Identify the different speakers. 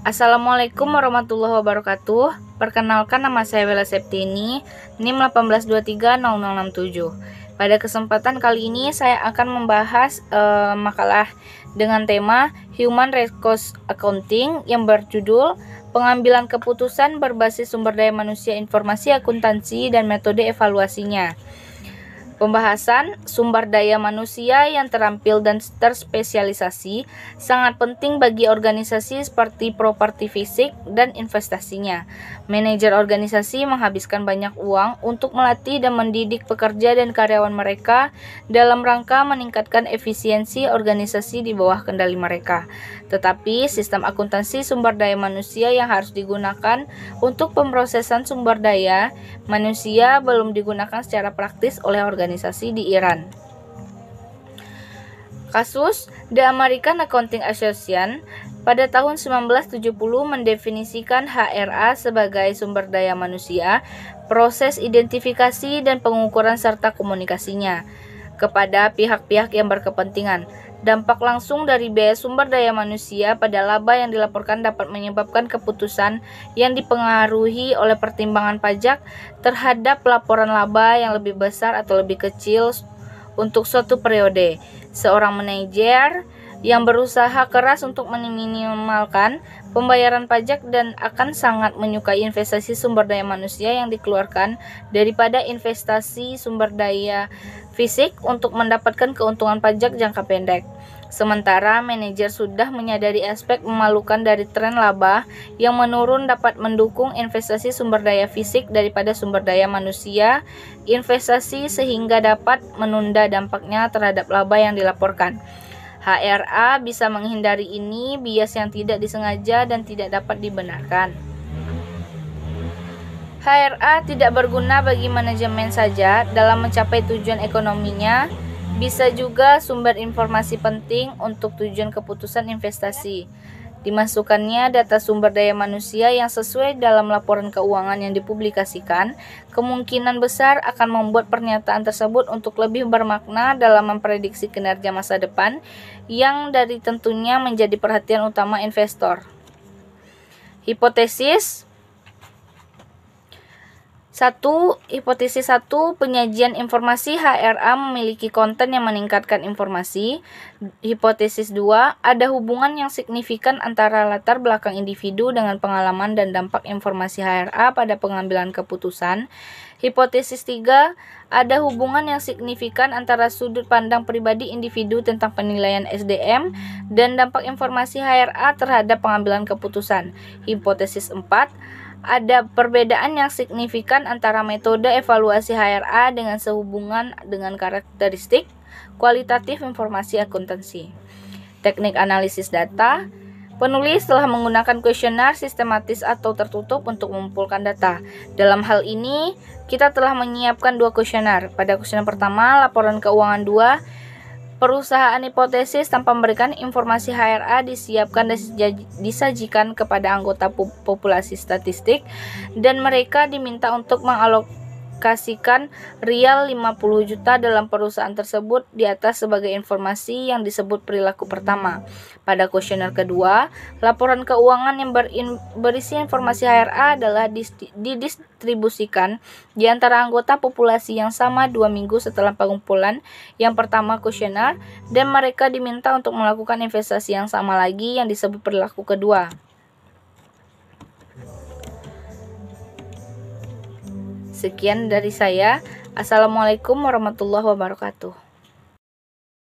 Speaker 1: Assalamualaikum warahmatullahi wabarakatuh. Perkenalkan, nama saya Bella Septini, NIM 1823067. Pada kesempatan kali ini saya akan membahas makalah dengan tema Human Resource Accounting yang berjudul Pengambilan Keputusan Berbasis Sumber Daya Manusia, Informasi Akuntansi, dan Metode Evaluasinya. Pembahasan sumber daya manusia yang terampil dan terspesialisasi sangat penting bagi organisasi seperti properti fisik dan investasinya. Manajer organisasi menghabiskan banyak uang untuk melatih dan mendidik pekerja dan karyawan mereka dalam rangka meningkatkan efisiensi organisasi di bawah kendali mereka. Tetapi sistem akuntansi sumber daya manusia yang harus digunakan untuk pemrosesan sumber daya manusia belum digunakan secara praktis oleh organisasi di Iran. Kasus The American Accounting Association pada tahun 1970 mendefinisikan HRA sebagai sumber daya manusia, proses identifikasi dan pengukuran serta komunikasinya kepada pihak-pihak yang berkepentingan. Dampak langsung dari biaya sumber daya manusia pada laba yang dilaporkan dapat menyebabkan keputusan yang dipengaruhi oleh pertimbangan pajak terhadap laporan laba yang lebih besar atau lebih kecil untuk suatu periode. Seorang manajer yang berusaha keras untuk meminimalkan pembayaran pajak dan akan sangat menyukai investasi sumber daya manusia yang dikeluarkan daripada investasi sumber daya fisik untuk mendapatkan keuntungan pajak jangka pendek. Sementara manajer sudah menyadari aspek memalukan dari tren laba yang menurun dapat mendukung investasi sumber daya fisik daripada sumber daya manusia investasi sehingga dapat menunda dampaknya terhadap laba yang dilaporkan. HRA bisa menghindari ini bias yang tidak disengaja dan tidak dapat dibenarkan. HRA tidak berguna bagi manajemen saja dalam mencapai tujuan ekonominya, bisa juga sumber informasi penting untuk tujuan keputusan investasi. Dimasukkannya data sumber daya manusia yang sesuai dalam laporan keuangan yang dipublikasikan, kemungkinan besar akan membuat pernyataan tersebut untuk lebih bermakna dalam memprediksi kinerja masa depan yang dari tentunya menjadi perhatian utama investor. Hipotesis 1. Hipotesis 1. Penyajian informasi HRA memiliki konten yang meningkatkan informasi. Hipotesis 2. Ada hubungan yang signifikan antara latar belakang individu dengan pengalaman dan dampak informasi HRA pada pengambilan keputusan. Hipotesis 3. Ada hubungan yang signifikan antara sudut pandang pribadi individu tentang penilaian SDM dan dampak informasi HRA terhadap pengambilan keputusan. Hipotesis 4. Ada perbedaan yang signifikan antara metode evaluasi HRA dengan sehubungan dengan karakteristik kualitatif informasi akuntansi. Teknik analisis data. Penulis telah menggunakan kuesioner sistematis atau tertutup untuk mengumpulkan data. Dalam hal ini, kita telah menyiapkan 2 kuesioner. Pada kuesioner pertama, laporan keuangan 2, perusahaan hipotesis tanpa memberikan informasi HRA disiapkan dan disajikan kepada anggota populasi statistik dan mereka diminta untuk mengalokasikan rial 50 juta dalam perusahaan tersebut di atas sebagai informasi yang disebut perilaku pertama. Pada kuesioner kedua, laporan keuangan yang berisi informasi HRA adalah didistribusikan di antara anggota populasi yang sama 2 minggu setelah pengumpulan yang pertama kuesioner dan mereka diminta untuk melakukan investasi yang sama lagi yang disebut perilaku kedua. Sekian dari saya. Assalamualaikum warahmatullahi wabarakatuh.